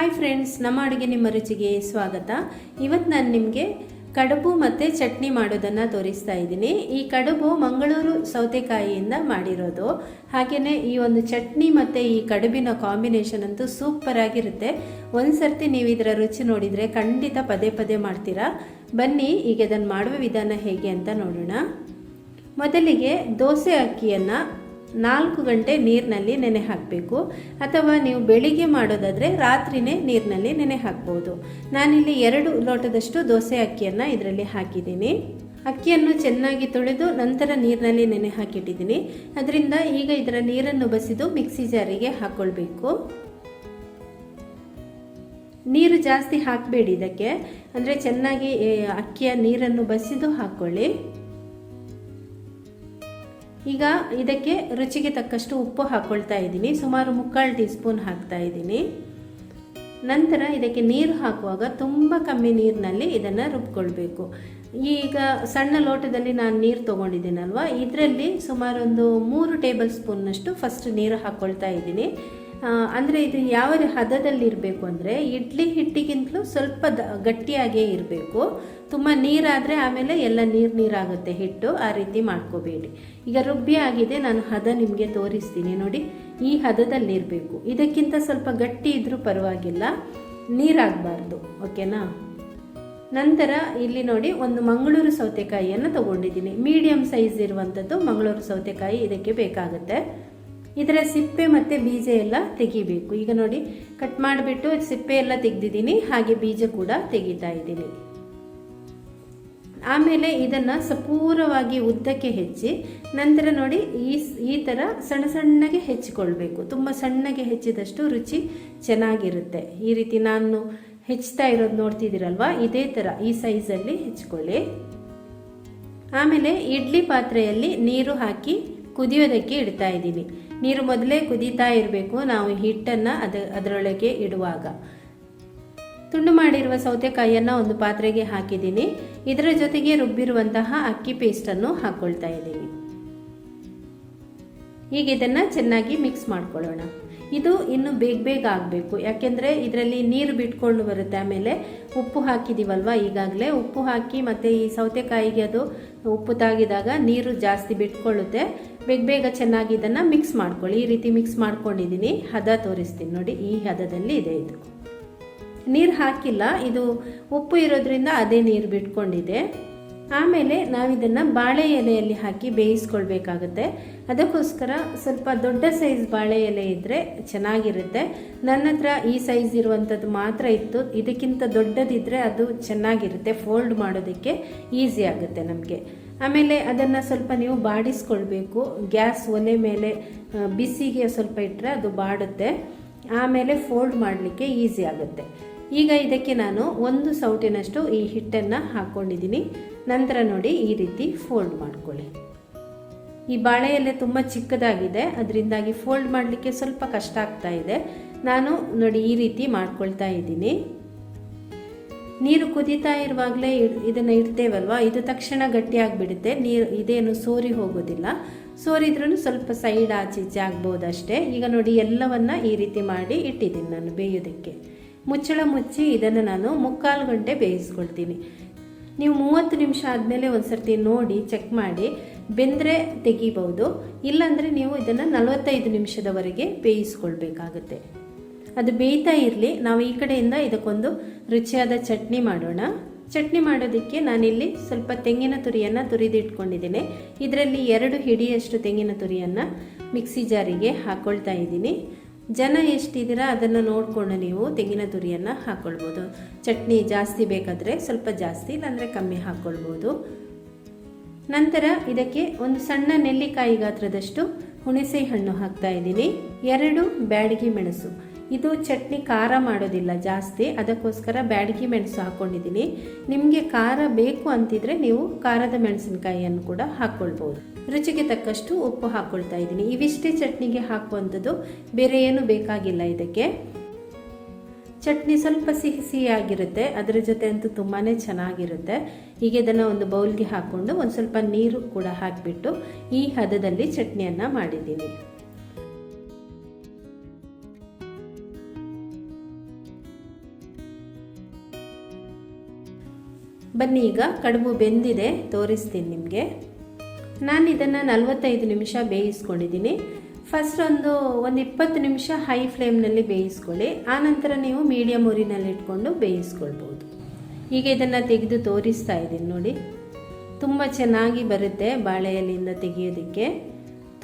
Hi friends, ನಮ್ಮ ಅಡುಗೆ ನಿಮ್ಮ ರುಚಿಗೆ ಸ್ವಾಗತ. ಇವತ್ತು ನಾನು ನಿಮಗೆ ಕಡುಬು ಮತ್ತು ಚಟ್ನಿ ಮಾಡೋದನ್ನು ತೋರಿಸ್ತಾ ಇದ್ದೀನಿ. ಈ ಕಡುಬು ಮಂಗಳೂರು ಸೌತೆಕಾಯಿಯಿಂದ ಮಾಡಿರೋದು. ಹಾಗೆಯೇ ಈ ಒಂದು ಚಟ್ನಿ ಮತ್ತು ಈ ಕಡುಬಿನ ಕಾಂಬಿನೇಷನ್ ಅಂತೂ ಸೂಪರ್ ಆಗಿರುತ್ತೆ. ಒಂದು ಸರ್ತಿ ನೀವು ಇದರ ರುಚಿ ನೋಡಿದರೆ ಖಂಡಿತ ಪದೇ ಪದೇ ಮಾಡ್ತೀರಾ. ಬನ್ನಿ ಈಗ ಇದನ್ನು ಮಾಡುವ ವಿಧಾನ ಹೇಗೆ ಅಂತ ನೋಡೋಣ. ಮೊದಲಿಗೆ ದೋಸೆ ಅಕ್ಕಿಯನ್ನು 4 ಗಂಟೆ ನೀರಿನಲ್ಲಿ ನೆನೆ ಹಾಕಬೇಕು. ಅಥವಾ ನೀವು ಬೆಳಿಗ್ಗೆ ಮಾಡೋದಾದರೆ ರಾತ್ರಿನೇ ನೀರಿನಲ್ಲಿ ನೆನೆ ಹಾಕ್ಬೋದು. ನಾನಿಲ್ಲಿ 2 ಲೋಟದಷ್ಟು ದೋಸೆ ಅಕ್ಕಿಯನ್ನು ಇದರಲ್ಲಿ ಹಾಕಿದ್ದೀನಿ. ಅಕ್ಕಿಯನ್ನು ಚೆನ್ನಾಗಿ ತೊಳೆದು ನಂತರ ನೀರಿನಲ್ಲಿ ನೆನೆ ಹಾಕಿಟ್ಟಿದ್ದೀನಿ. ಅದರಿಂದ ಈಗ ಇದರ ನೀರನ್ನು ಬಸಿದು ಮಿಕ್ಸಿ ಜಾರಿಗೆ ಹಾಕ್ಕೊಳ್ಬೇಕು. ನೀರು ಜಾಸ್ತಿ ಹಾಕಬೇಡಿ ಇದಕ್ಕೆ, ಅಂದರೆ ಚೆನ್ನಾಗಿ ಅಕ್ಕಿಯ ನೀರನ್ನು ಬಸಿದು ಹಾಕ್ಕೊಳ್ಳಿ. ಈಗ ಇದಕ್ಕೆ ರುಚಿಗೆ ತಕ್ಕಷ್ಟು ಉಪ್ಪು ಹಾಕ್ಕೊಳ್ತಾ ಇದ್ದೀನಿ. ಸುಮಾರು 3/4 ಟೀ ಸ್ಪೂನ್ ಹಾಕ್ತಾ ಇದ್ದೀನಿ. ನಂತರ ಇದಕ್ಕೆ ನೀರು ಹಾಕುವಾಗ ತುಂಬ ಕಮ್ಮಿ ನೀರಿನಲ್ಲಿ ಇದನ್ನು ರುಬ್ಕೊಳ್ಬೇಕು. ಈಗ ಸಣ್ಣ ಲೋಟದಲ್ಲಿ ನಾನು ನೀರು ತೊಗೊಂಡಿದ್ದೀನಲ್ವ, ಇದರಲ್ಲಿ ಸುಮಾರು ಒಂದು 3 ಟೇಬಲ್ ಸ್ಪೂನ್ನಷ್ಟು ಫಸ್ಟ್ ನೀರು ಹಾಕ್ಕೊಳ್ತಾ ಇದ್ದೀನಿ. ಅಂದರೆ ಇದು ಯಾವ ಹದದಲ್ಲಿ ಇರಬೇಕು ಅಂದರೆ ಇಡ್ಲಿ ಹಿಟ್ಟಿಗಿಂತಲೂ ಸ್ವಲ್ಪ ಗಟ್ಟಿಯಾಗೇ ಇರಬೇಕು. ತುಂಬ ನೀರಾದರೆ ಆಮೇಲೆ ಎಲ್ಲ ನೀರಾಗುತ್ತೆ ಹಿಟ್ಟು, ಆ ರೀತಿ ಮಾಡ್ಕೋಬೇಡಿ. ಈಗ ರುಬ್ಬಿ ಆಗಿದೆ, ನಾನು ಹದ ನಿಮಗೆ ತೋರಿಸ್ತೀನಿ ನೋಡಿ. ಈ ಹದದಲ್ಲಿ ಇರಬೇಕು. ಇದಕ್ಕಿಂತ ಸ್ವಲ್ಪ ಗಟ್ಟಿ ಇದ್ರೂ ಪರವಾಗಿಲ್ಲ, ನೀರಾಗಬಾರ್ದು. ಓಕೆನಾ? ನಂತರ ಇಲ್ಲಿ ನೋಡಿ, ಒಂದು ಮಂಗಳೂರು ಸೌತೆಕಾಯಿಯನ್ನು ತಗೊಂಡಿದ್ದೀನಿ. ಮೀಡಿಯಮ್ ಸೈಜ್ ಇರುವಂಥದ್ದು ಮಂಗಳೂರು ಸೌತೆಕಾಯಿ ಇದಕ್ಕೆ ಬೇಕಾಗುತ್ತೆ. ಇದರ ಸಿಪ್ಪೆ ಮತ್ತು ಬೀಜ ಎಲ್ಲ ತೆಗಿಬೇಕು. ಈಗ ನೋಡಿ, ಕಟ್ ಮಾಡಿಬಿಟ್ಟು ಸಿಪ್ಪೆ ಎಲ್ಲ ತೆಗೆದಿದ್ದೀನಿ, ಹಾಗೆ ಬೀಜ ಕೂಡ ತೆಗಿತಾ ಇದ್ದೀನಿ. ಆಮೇಲೆ ಇದನ್ನು ಸಪೂರವಾಗಿ ಉದ್ದಕ್ಕೆ ಹೆಚ್ಚಿ ನಂತರ ನೋಡಿ ಈ ಥರ ಸಣ್ಣ ಸಣ್ಣಗೆ ಹೆಚ್ಚಿಕೊಳ್ಬೇಕು. ತುಂಬ ಸಣ್ಣಗೆ ಹೆಚ್ಚಿದಷ್ಟು ರುಚಿ ಚೆನ್ನಾಗಿರುತ್ತೆ. ಈ ರೀತಿ ನಾನು ಹೆಚ್ಚುತ್ತಾ ಇರೋದು ನೋಡ್ತಿದ್ದೀರಲ್ವ, ಇದೇ ಥರ ಈ ಸೈಜಲ್ಲಿ ಹೆಚ್ಚಿಕೊಳ್ಳಿ. ಆಮೇಲೆ ಇಡ್ಲಿ ಪಾತ್ರೆಯಲ್ಲಿ ನೀರು ಹಾಕಿ ಕುದಿಯೋದಕ್ಕೆ ಇಡ್ತಾ ಇದ್ದೀನಿ. ನೀರು ಮೊದಲೇ ಕುದೀತಾ ಇರಬೇಕು ನಾವು ಹಿಟ್ಟನ್ನು ಅದರೊಳಗೆ ಇಡುವಾಗ. ತುಂಡು ಮಾಡಿರುವ ಸೌತೆಕಾಯಿಯನ್ನು ಒಂದು ಪಾತ್ರೆಗೆ ಹಾಕಿದ್ದೀನಿ. ಇದರ ಜೊತೆಗೆ ರುಬ್ಬಿರುವಂತಹ ಅಕ್ಕಿ ಪೇಸ್ಟನ್ನು ಹಾಕ್ಕೊಳ್ತಾ ಇದ್ದೀನಿ. ಈಗ ಇದನ್ನು ಚೆನ್ನಾಗಿ ಮಿಕ್ಸ್ ಮಾಡ್ಕೊಳ್ಳೋಣ. ಇದು ಇನ್ನು ಬೇಗ ಆಗಬೇಕು, ಯಾಕೆಂದರೆ ಇದರಲ್ಲಿ ನೀರು ಬಿಟ್ಕೊಂಡು ಬರುತ್ತೆ. ಆಮೇಲೆ ಉಪ್ಪು ಹಾಕಿದ್ದೀವಲ್ವ, ಈಗಾಗಲೇ ಉಪ್ಪು ಹಾಕಿ ಮತ್ತು ಈ ಸೌತೆಕಾಯಿಗೆ ಅದು ಉಪ್ಪು ತಾಗಿದಾಗ ನೀರು ಜಾಸ್ತಿ ಬಿಟ್ಕೊಳ್ಳುತ್ತೆ. ಬೇಗ ಚೆನ್ನಾಗಿ ಇದನ್ನು ಮಿಕ್ಸ್ ಮಾಡ್ಕೊಳ್ಳಿ. ಈ ರೀತಿ ಮಿಕ್ಸ್ ಮಾಡ್ಕೊಂಡಿದ್ದೀನಿ. ಹದ ತೋರಿಸ್ತೀನಿ ನೋಡಿ, ಈ ಹದದಲ್ಲಿ ಇದೆ. ಇದು ನೀರು ಹಾಕಿಲ್ಲ, ಇದು ಉಪ್ಪು ಇರೋದ್ರಿಂದ ಅದೇ ನೀರು ಬಿಟ್ಕೊಂಡಿದೆ. ಆಮೇಲೆ ನಾವಿದನ್ನು ಬಾಳೆ ಎಲೆಯಲ್ಲಿ ಹಾಕಿ ಬೇಯಿಸ್ಕೊಳ್ಬೇಕಾಗತ್ತೆ. ಅದಕ್ಕೋಸ್ಕರ ಸ್ವಲ್ಪ ದೊಡ್ಡ ಸೈಜ್ ಬಾಳೆ ಎಲೆ ಇದ್ದರೆ ಚೆನ್ನಾಗಿರುತ್ತೆ. ನನ್ನ ಹತ್ರ ಈ ಸೈಜ್ ಇರುವಂಥದ್ದು ಮಾತ್ರ ಇತ್ತು. ಇದಕ್ಕಿಂತ ದೊಡ್ಡದಿದ್ದರೆ ಅದು ಚೆನ್ನಾಗಿರುತ್ತೆ, ಫೋಲ್ಡ್ ಮಾಡೋದಕ್ಕೆ ಈಸಿ ಆಗುತ್ತೆ ನಮಗೆ. ಆಮೇಲೆ ಅದನ್ನು ಸ್ವಲ್ಪ ನೀವು ಬಾಡಿಸ್ಕೊಳ್ಬೇಕು. ಗ್ಯಾಸ್ ಒಲೆ ಮೇಲೆ ಬಿಸಿಗೆ ಸ್ವಲ್ಪ ಇಟ್ಟರೆ ಅದು ಬಾಡುತ್ತೆ, ಆಮೇಲೆ ಫೋಲ್ಡ್ ಮಾಡಲಿಕ್ಕೆ ಈಸಿ ಆಗುತ್ತೆ. ಈಗ ಇದಕ್ಕೆ ನಾನು 1 ಸೌಟಿನಷ್ಟು ಈ ಹಿಟ್ಟನ್ನು ಹಾಕ್ಕೊಂಡಿದ್ದೀನಿ. ನಂತರ ನೋಡಿ ಈ ರೀತಿ ಫೋಲ್ಡ್ ಮಾಡ್ಕೊಳ್ಳಿ. ಈ ಬಾಳೆ ಎಲೆ ತುಂಬ ಚಿಕ್ಕದಾಗಿದೆ, ಅದರಿಂದಾಗಿ ಫೋಲ್ಡ್ ಮಾಡಲಿಕ್ಕೆ ಸ್ವಲ್ಪ ಕಷ್ಟ ಆಗ್ತಾ ಇದೆ. ನಾನು ನೋಡಿ ಈ ರೀತಿ ಮಾಡ್ಕೊಳ್ತಾ ಇದ್ದೀನಿ. ನೀರು ಕುದೀತಾ ಇರುವಾಗಲೇ ಇದನ್ನು ಇಡ್ತೇವಲ್ವ, ಇದು ತಕ್ಷಣ ಗಟ್ಟಿಯಾಗಿಬಿಡುತ್ತೆ. ನೀರು ಇದೇನು ಸೋರಿ ಹೋಗೋದಿಲ್ಲ. ಸೋರಿದ್ರೂ ಸ್ವಲ್ಪ ಸೈಡ್ ಆಚೀಚೆ ಆಗ್ಬೋದಷ್ಟೇ. ಈಗ ನೋಡಿ ಎಲ್ಲವನ್ನು ಈ ರೀತಿ ಮಾಡಿ ಇಟ್ಟಿದ್ದೀನಿ ನಾನು ಬೇಯೋದಕ್ಕೆ. ಮುಚ್ಚಳ ಮುಚ್ಚಿ ಇದನ್ನು ನಾನು 3/4 ಗಂಟೆ ಬೇಯಿಸ್ಕೊಳ್ತೀನಿ. ನೀವು 30 ನಿಮಿಷ ಆದಮೇಲೆ ಒಂದು ಸರ್ತಿ ನೋಡಿ ಚೆಕ್ ಮಾಡಿ, ಬೆಂದರೆ ತೆಗಿಬಹುದು. ಇಲ್ಲಾಂದರೆ ನೀವು ಇದನ್ನು 45 ನಿಮಿಷದವರೆಗೆ ಬೇಯಿಸ್ಕೊಳ್ಬೇಕಾಗುತ್ತೆ. ಅದು ಬೇಯ್ತಾ ಇರಲಿ. ನಾವು ಈ ಕಡೆಯಿಂದ ಇದಕ್ಕೊಂದು ರುಚಿಯಾದ ಚಟ್ನಿ ಮಾಡೋಣ. ಚಟ್ನಿ ಮಾಡೋದಕ್ಕೆ ನಾನಿಲ್ಲಿ ಸ್ವಲ್ಪ ತೆಂಗಿನ ತುರಿಯನ್ನು ತುರಿದಿಟ್ಕೊಂಡಿದ್ದೇನೆ. ಇದರಲ್ಲಿ 2 ಹಿಡಿಯಷ್ಟು ತೆಂಗಿನ ತುರಿಯನ್ನು ಮಿಕ್ಸಿ ಜಾರಿಗೆ ಹಾಕ್ಕೊಳ್ತಾ ಇದ್ದೀನಿ. ಜನ ಎಷ್ಟಿದ್ದೀರಾ ಅದನ್ನು ನೋಡಿಕೊಂಡು ನೀವು ತೆಂಗಿನ ತುರಿಯನ್ನು ಹಾಕ್ಕೊಳ್ಬೋದು. ಚಟ್ನಿ ಜಾಸ್ತಿ ಬೇಕಾದರೆ ಸ್ವಲ್ಪ ಜಾಸ್ತಿ, ಇಲ್ಲಾಂದರೆ ಕಮ್ಮಿ ಹಾಕ್ಕೊಳ್ಬೋದು. ನಂತರ ಇದಕ್ಕೆ ಒಂದು ಸಣ್ಣ ನೆಲ್ಲಿಕಾಯಿ ಗಾತ್ರದಷ್ಟು ಹುಣಸೆ ಹಣ್ಣು ಹಾಕ್ತಾ ಇದ್ದೀನಿ. 2 ಬ್ಯಾಡಗಿ ಮೆಣಸು. ಇದು ಚಟ್ನಿ ಖಾರ ಮಾಡೋದಿಲ್ಲ ಜಾಸ್ತಿ, ಅದಕ್ಕೋಸ್ಕರ ಬ್ಯಾಡಗಿ ಮೆಣಸು ಹಾಕ್ಕೊಂಡಿದ್ದೀನಿ. ನಿಮಗೆ ಖಾರ ಬೇಕು ಅಂತಿದ್ರೆ ನೀವು ಖಾರದ ಮೆಣಸಿನಕಾಯಿಯನ್ನು ಕೂಡ ಹಾಕ್ಕೊಳ್ಬೋದು. ರುಚಿಗೆ ತಕ್ಕಷ್ಟು ಉಪ್ಪು ಹಾಕ್ಕೊಳ್ತಾ ಇದ್ದೀನಿ. ಇವಿಷ್ಟೇ ಚಟ್ನಿಗೆ ಹಾಕುವಂಥದ್ದು, ಬೇರೆ ಏನು ಬೇಕಾಗಿಲ್ಲ ಇದಕ್ಕೆ. ಚಟ್ನಿ ಸ್ವಲ್ಪ ಸಿಹಿಯಾಗಿರುತ್ತೆ, ಅದರ ಜೊತೆ ಅಂತೂ ತುಂಬಾ ಚೆನ್ನಾಗಿರುತ್ತೆ. ಹೀಗೆ ಇದನ್ನು ಒಂದು ಬೌಲ್ಗೆ ಹಾಕ್ಕೊಂಡು ಒಂದು ಸ್ವಲ್ಪ ನೀರು ಕೂಡ ಹಾಕಿಬಿಟ್ಟು ಈ ಹದದಲ್ಲಿ ಚಟ್ನಿಯನ್ನು ಮಾಡಿದ್ದೀನಿ. ಬನ್ನಿ ಈಗ ಕಡುಬು ಬೆಂದಿದೆ, ತೋರಿಸ್ತೀನಿ ನಿಮಗೆ. ನಾನು ಇದನ್ನು 45 ನಿಮಿಷ ಬೇಯಿಸ್ಕೊಂಡಿದ್ದೀನಿ. ಫಸ್ಟ್ ಒಂದು 20 ನಿಮಿಷ ಹೈ ಫ್ಲೇಮ್ನಲ್ಲಿ ಬೇಯಿಸ್ಕೊಳ್ಳಿ. ಆನಂತರ ನೀವು ಮೀಡಿಯಮ್ ಉರಿನಲ್ಲಿ ಇಟ್ಕೊಂಡು ಬೇಯಿಸ್ಕೊಳ್ಬೋದು. ಈಗ ಇದನ್ನು ತೆಗೆದು ತೋರಿಸ್ತಾ ಇದ್ದೀನಿ ನೋಡಿ. ತುಂಬ ಚೆನ್ನಾಗಿ ಬರುತ್ತೆ ಬಾಳೆ ಎಲೆಯಿಂದ ತೆಗೆಯೋದಕ್ಕೆ.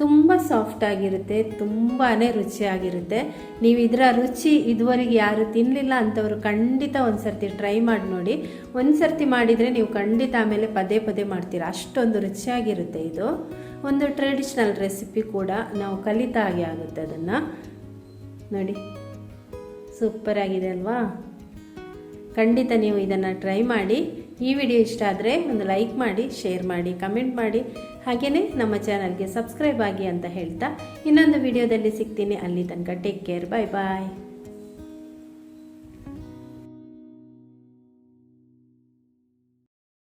ತುಂಬ ಸಾಫ್ಟಾಗಿರುತ್ತೆ, ತುಂಬಾ ರುಚಿಯಾಗಿರುತ್ತೆ. ನೀವು ಇದರ ರುಚಿ ಇದುವರೆಗೆ ಯಾರು ತಿನ್ನಲಿಲ್ಲ ಅಂಥವ್ರು ಖಂಡಿತ ಒಂದು ಸರ್ತಿ ಟ್ರೈ ಮಾಡಿ ನೋಡಿ. ಒಂದು ಸರ್ತಿ ಮಾಡಿದರೆ ನೀವು ಖಂಡಿತ ಆಮೇಲೆ ಪದೇ ಪದೇ ಮಾಡ್ತೀರಾ, ಅಷ್ಟೊಂದು ರುಚಿಯಾಗಿರುತ್ತೆ. ಇದು ಒಂದು ಟ್ರೆಡಿಷ್ನಲ್ ರೆಸಿಪಿ ಕೂಡ, ನಾವು ಕಲಿತ ಹಾಗೆ ಆಗುತ್ತೆ ಅದನ್ನು. ನೋಡಿ ಸೂಪರಾಗಿದೆ ಅಲ್ವಾ? ಖಂಡಿತ ನೀವು ಇದನ್ನು ಟ್ರೈ ಮಾಡಿ. ಈ ವಿಡಿಯೋ ಇಷ್ಟ ಆದರೆ ಒಂದು ಲೈಕ್ ಮಾಡಿ, ಶೇರ್ ಮಾಡಿ, ಕಮೆಂಟ್ ಮಾಡಿ. ಹಾಗೆಯೇ ನಮ್ಮ ಚಾನಲ್ಗೆ ಸಬ್ಸ್ಕ್ರೈಬ್ ಆಗಿ ಅಂತ ಹೇಳ್ತಾ ಇನ್ನೊಂದು ವಿಡಿಯೋದಲ್ಲಿ ಸಿಗ್ತೀನಿ. ಅಲ್ಲಿ ತನಕ ಟೇಕ್ ಕೇರ್, ಬಾಯ್ ಬಾಯ್.